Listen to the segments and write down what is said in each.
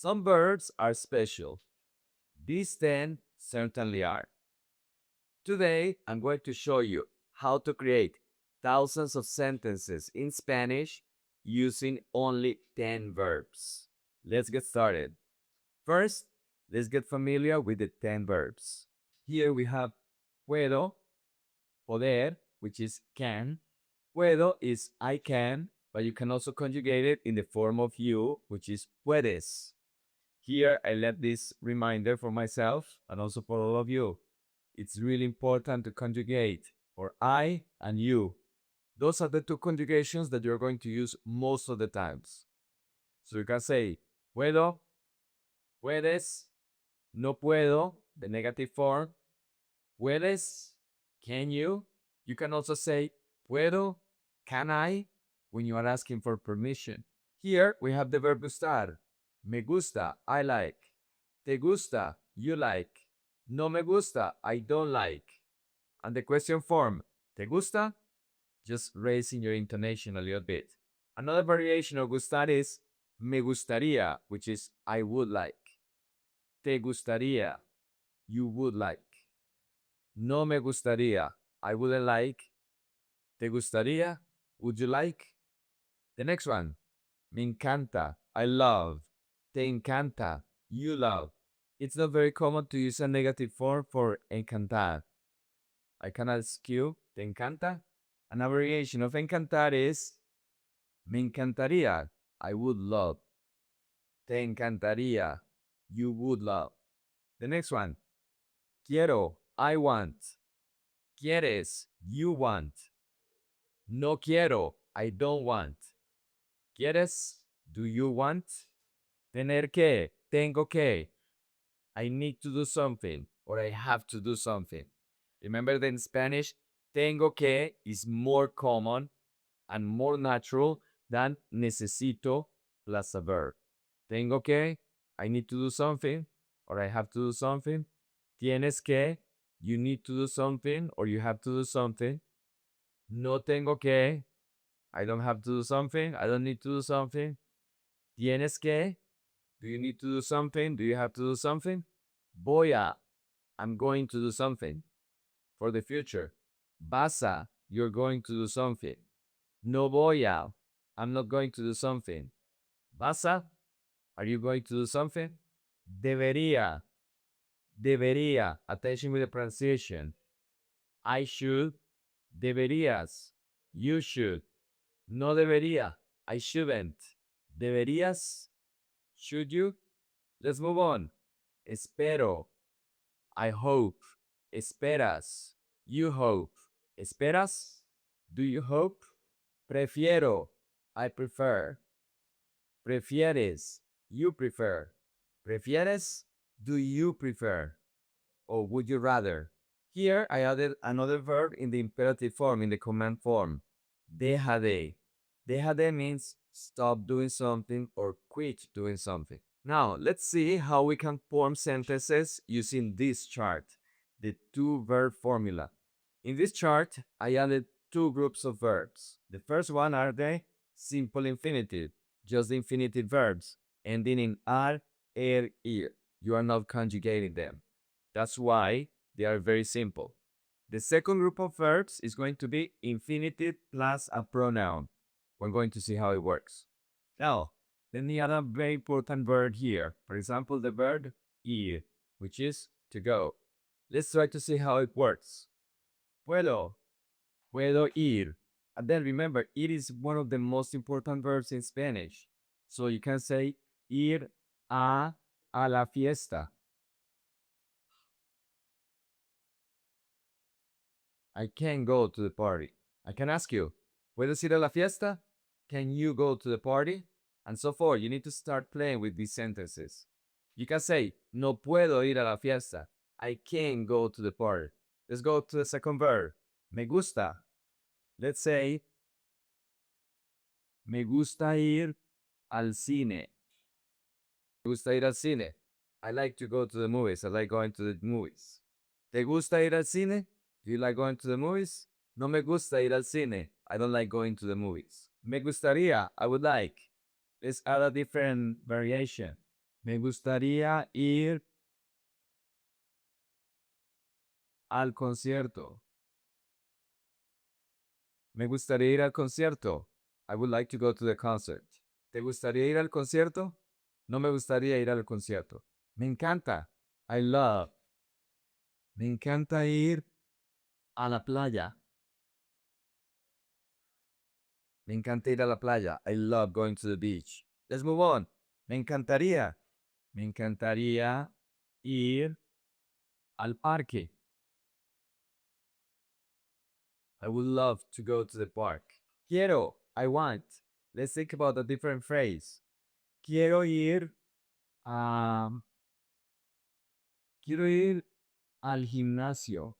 Some verbs are special. These 10 certainly are. Today, I'm going to show you how to create thousands of sentences in Spanish using only 10 verbs. Let's get started. First, let's get familiar with the 10 verbs. Here we have puedo, poder, which is can. Puedo is I can, but you can also conjugate it in the form of you, which is puedes. Here, I left this reminder for myself and also for all of you. It's really important to conjugate for I and you. Those are the two conjugations that you're going to use most of the times. So you can say puedo, puedes, no puedo, the negative form, puedes, can you? You can also say puedo, can I, when you are asking for permission. Here we have the verb gustar. Me gusta, I like. Te gusta, you like. No me gusta, I don't like. And the question form, ¿te gusta? Just raising your intonation a little bit. Another variation of gustar is me gustaría, which is I would like. Te gustaría, you would like. No me gustaría, I wouldn't like. Te gustaría, would you like? The next one, me encanta, I love. Te encanta, you love. It's not very common to use a negative form for encantar. I can ask you, ¿te encanta? And a variation of encantar is, me encantaría, I would love. Te encantaría, you would love. The next one, quiero, I want. Quieres, you want. No quiero, I don't want. ¿Quieres? Do you want? Tener que, tengo que. I need to do something or I have to do something. Remember that in Spanish, tengo que is more common and more natural than necesito plus a verb. Tengo que, I need to do something or I have to do something. Tienes que, you need to do something or you have to do something. No tengo que, I don't have to do something, I don't need to do something. Tienes que, do you need to do something? Do you have to do something? Voy a, I'm going to do something for the future. Vas a, you're going to do something. No voy a, I'm not going to do something. Vas a, are you going to do something? Debería, debería, attention with the pronunciation. I should, deberías, you should. No debería, I shouldn't. Deberías, should you? Let's move on. Espero, I hope. Esperas, you hope. Esperas, do you hope? Prefiero, I prefer. Prefieres, you prefer. Prefieres, do you prefer? Or would you rather? Here I added another verb in the imperative form, in the command form. Deja de. Deja de means stop doing something or quit doing something. Now, let's see how we can form sentences using this chart, the to-verb formula. In this chart, I added two groups of verbs. The first one are the simple infinitive, just the infinitive verbs, ending in ar, er, ir. You are not conjugating them. That's why they are very simple. The second group of verbs is going to be infinitive plus a pronoun. We're going to see how it works. Now, let me add a very important verb here. For example, the verb ir, which is to go. Let's try to see how it works. Puedo, puedo ir. And then remember, it is one of the most important verbs in Spanish. So you can say ir a la fiesta. I can go to the party. I can ask you, ¿puedes ir a la fiesta? Can you go to the party? And so forth. You need to start playing with these sentences. You can say, no puedo ir a la fiesta. I can't go to the party. Let's go to the second verb. Me gusta. Let's say, me gusta ir al cine. Me gusta ir al cine. I like to go to the movies. I like going to the movies. ¿Te gusta ir al cine? Do you like going to the movies? No me gusta ir al cine. I don't like going to the movies. Me gustaría. I would like. Let's add a different variation. Me gustaría ir al concierto. Me gustaría ir al concierto. I would like to go to the concert. ¿Te gustaría ir al concierto? No me gustaría ir al concierto. Me encanta. I love. Me encanta ir a la playa. Me encanta ir a la playa. I love going to the beach. Let's move on. Me encantaría. Me encantaría ir al parque. I would love to go to the park. Quiero. I want. Let's think about a different phrase. Quiero ir a... Quiero ir al gimnasio.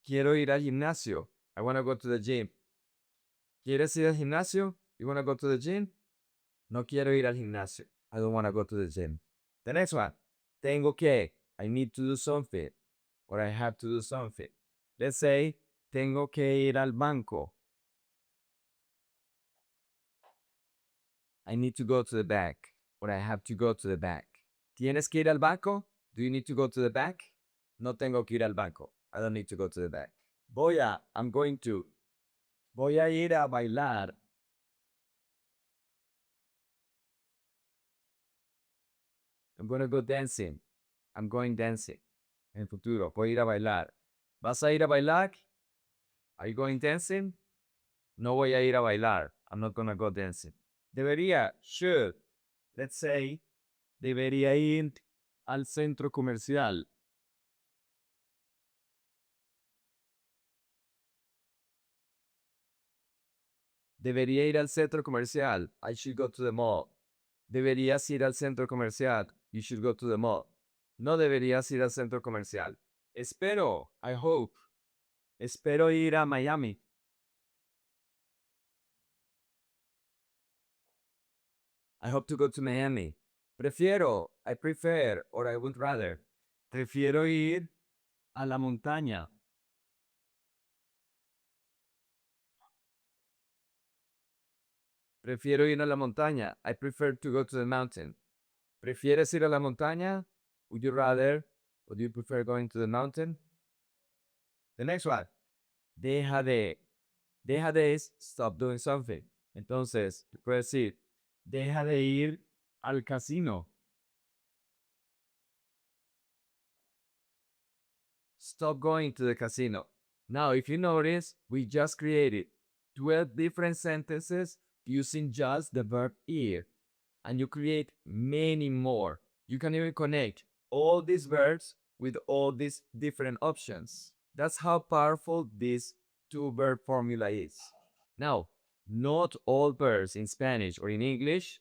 Quiero ir al gimnasio. I want to go to the gym. ¿Quieres ir al gimnasio? You want to go to the gym? No quiero ir al gimnasio. I don't want to go to the gym. The next one. Tengo que. I need to do something. Or I have to do something. Let's say, tengo que ir al banco. I need to go to the bank. Or I have to go to the bank. ¿Tienes que ir al banco? Do you need to go to the bank? No tengo que ir al banco. I don't need to go to the bank. I'm going to. Voy a ir a bailar. I'm going to go dancing. I'm going dancing. En futuro, voy a ir a bailar. ¿Vas a ir a bailar? Are you going dancing? No voy a ir a bailar. I'm not going to go dancing. Debería, should. Let's say, debería ir al centro comercial. Debería ir al centro comercial. I should go to the mall. Deberías ir al centro comercial. You should go to the mall. No deberías ir al centro comercial. Espero. I hope. Espero ir a Miami. I hope to go to Miami. Prefiero. I prefer. Or I would rather. Prefiero ir a la montaña. Prefiero ir a la montaña. I prefer to go to the mountain. ¿Prefieres ir a la montaña? Would you rather? Would you prefer going to the mountain? The next one. Deja de. Deja de is stop doing something. Entonces, puedes decir, deja de ir al casino. Stop going to the casino. Now, if you notice, we just created 12 different sentences using just the verb ir. And you create many more. You can even connect all these verbs with all these different options. That's how powerful this two-verb formula is. Now, not all verbs in Spanish or in English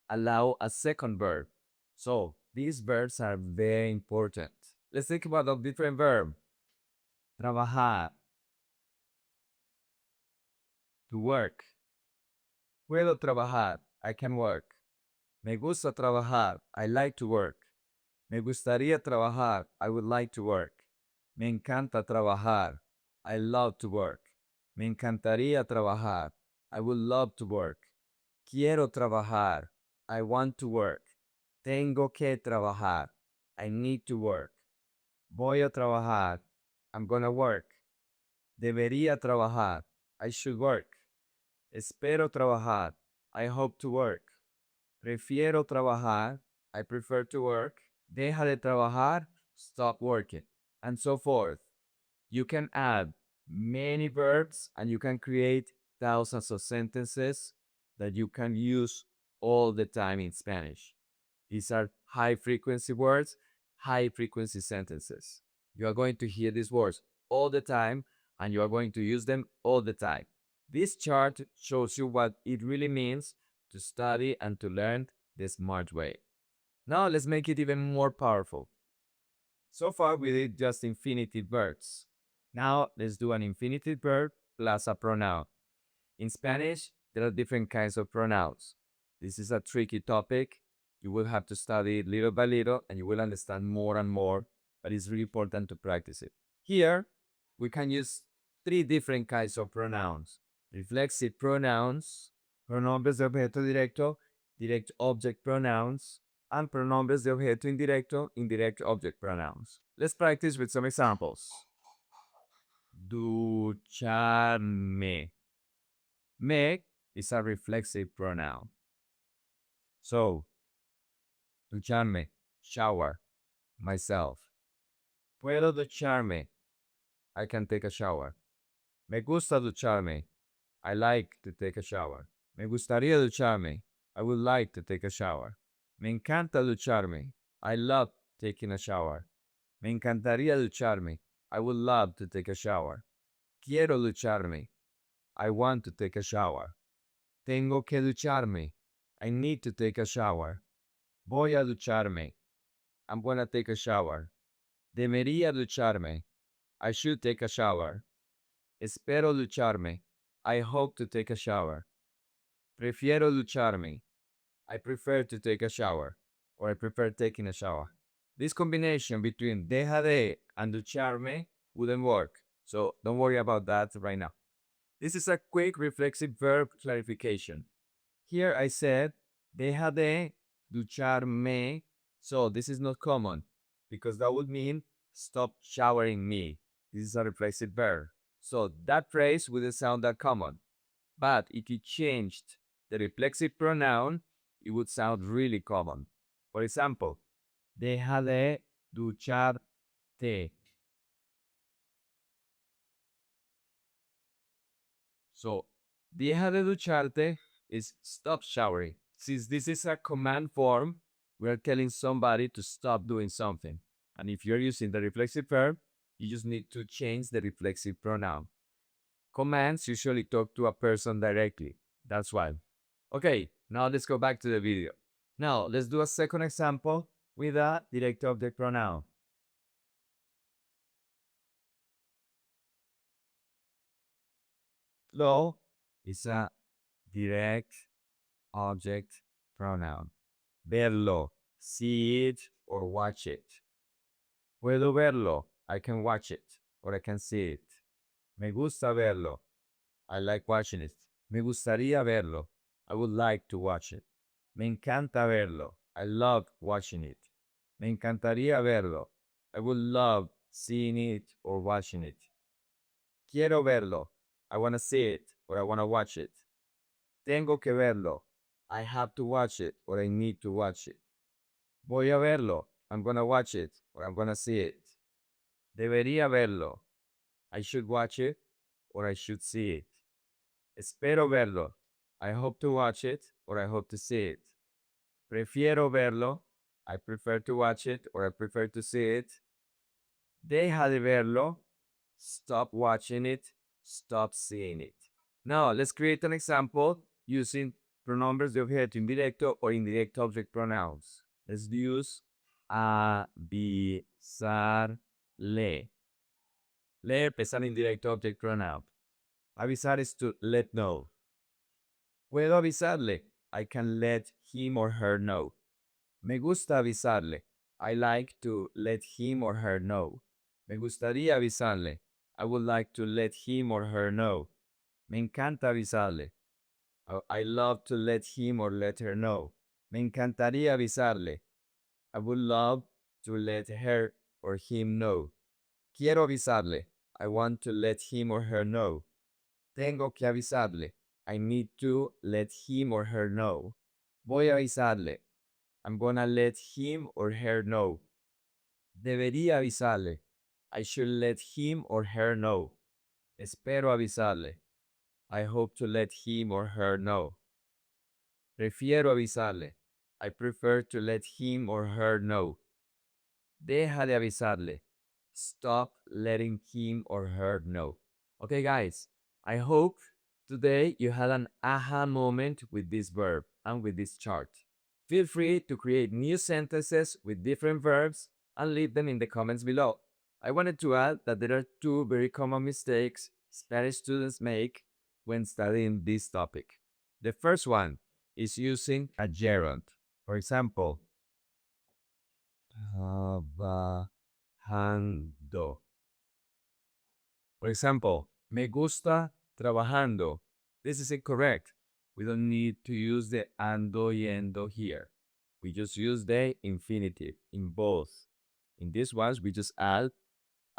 allow a second verb. So, these verbs are very important. Let's think about a different verb. Trabajar. To work. Puedo trabajar. I can work. Me gusta trabajar. I like to work. Me gustaría trabajar. I would like to work. Me encanta trabajar. I love to work. Me encantaría trabajar. I would love to work. Quiero trabajar. I want to work. Tengo que trabajar. I need to work. Voy a trabajar. I'm gonna work. Debería trabajar. I should work. Espero trabajar. I hope to work. Prefiero trabajar. I prefer to work. Deja de trabajar. Stop working. And so forth. You can add many verbs and you can create thousands of sentences that you can use all the time in Spanish. These are high frequency words, high frequency sentences. You are going to hear these words all the time and you are going to use them all the time. This chart shows you what it really means to study and to learn the smart way. Now let's make it even more powerful. So far we did just infinitive verbs. Now let's do an infinitive verb plus a pronoun. In Spanish, there are different kinds of pronouns. This is a tricky topic. You will have to study it little by little and you will understand more and more, but it's really important to practice it. Here, we can use three different kinds of pronouns. reflexive pronouns, pronombres de objeto directo, direct object pronouns, and pronombres de objeto indirecto, indirect object pronouns. Let's practice with some examples. Ducharme. Me is a reflexive pronoun. So, ducharme, shower, myself. Puedo ducharme, I can take a shower. Me gusta ducharme, I like to take a shower. Me gustaría ducharme, I would like to take a shower. Me encanta ducharme, I love taking a shower. Me encantaría ducharme, I would love to take a shower. Quiero ducharme, I want to take a shower. Tengo que ducharme, I need to take a shower. Voy a ducharme, I'm gonna take a shower. Debería ducharme, I should take a shower. Espero ducharme, I hope to take a shower. Prefiero ducharme, I prefer to take a shower, or I prefer taking a shower. This combination between deja de and ducharme wouldn't work, so don't worry about that right now. This is a quick reflexive verb clarification. Here I said deja de ducharme, so this is not common because that would mean stop showering me. This is a reflexive verb. So that phrase wouldn't sound that common. But if you changed the reflexive pronoun, it would sound really common. For example, deja de ducharte. So, deja de ducharte is stop showering. Since this is a command form, we are telling somebody to stop doing something. And if you're using the reflexive verb, you just need to change the reflexive pronoun. Commands usually talk to a person directly. That's why. Okay, now let's go back to the video. Now, let's do a second example with a direct object pronoun. Lo is a direct object pronoun. Verlo, see it or watch it. Puedo verlo, I can watch it or I can see it. Me gusta verlo, I like watching it. Me gustaría verlo, I would like to watch it. Me encanta verlo, I love watching it. Me encantaría verlo, I would love seeing it or watching it. Quiero verlo, I want to see it or I want to watch it. Tengo que verlo, I have to watch it or I need to watch it. Voy a verlo, I'm gonna watch it or I'm gonna see it. Debería verlo, I should watch it or I should see it. Espero verlo, I hope to watch it or I hope to see it. Prefiero verlo, I prefer to watch it or I prefer to see it. Deja de verlo, stop watching it, stop seeing it. Now, let's create an example using pronombres de objeto indirecto or indirect object pronouns. Let's use avisarle. Leer es an indirect object pronoun. Avisar is to let know. Puedo avisarle. I can let him or her know. Me gusta avisarle. I like to let him or her know. Me gustaría avisarle. I would like to let him or her know. Me encanta avisarle. I love to let him or let her know. Me encantaría avisarle. I would love to let her or him know. Quiero avisarle. I want to let him or her know. Tengo que avisarle. I need to let him or her know. Voy a avisarle. I'm gonna let him or her know. Debería avisarle. I should let him or her know. Espero avisarle. I hope to let him or her know. Prefiero avisarle. I prefer to let him or her know. Deja de avisarle. Stop letting him or her know. Okay, guys, I hope today you had an aha moment with this verb and with this chart. Feel free to create new sentences with different verbs and leave them in the comments below. I wanted to add that there are two very common mistakes Spanish students make when studying this topic. The first one is using a gerund. For example, trabajando. For example, me gusta trabajando. This is incorrect. We don't need to use the ando y endo here. We just use the infinitive in both. In these ones, we just add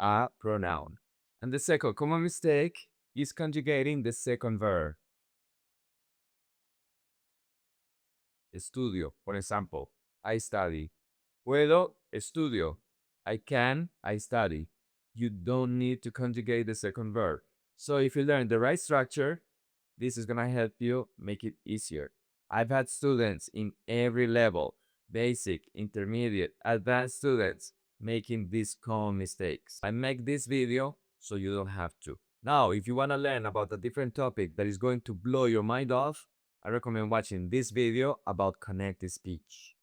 a pronoun. And the second common mistake is conjugating the second verb. Estudio, for example, I study. Puedo, estudio. I can, I study. You don't need to conjugate the second verb. So if you learn the right structure, this is gonna help you make it easier. I've had students in every level, basic, intermediate, advanced students, making these common mistakes. I make this video so you don't have to. Now, if you wanna learn about a different topic that is going to blow your mind off, I recommend watching this video about connected speech.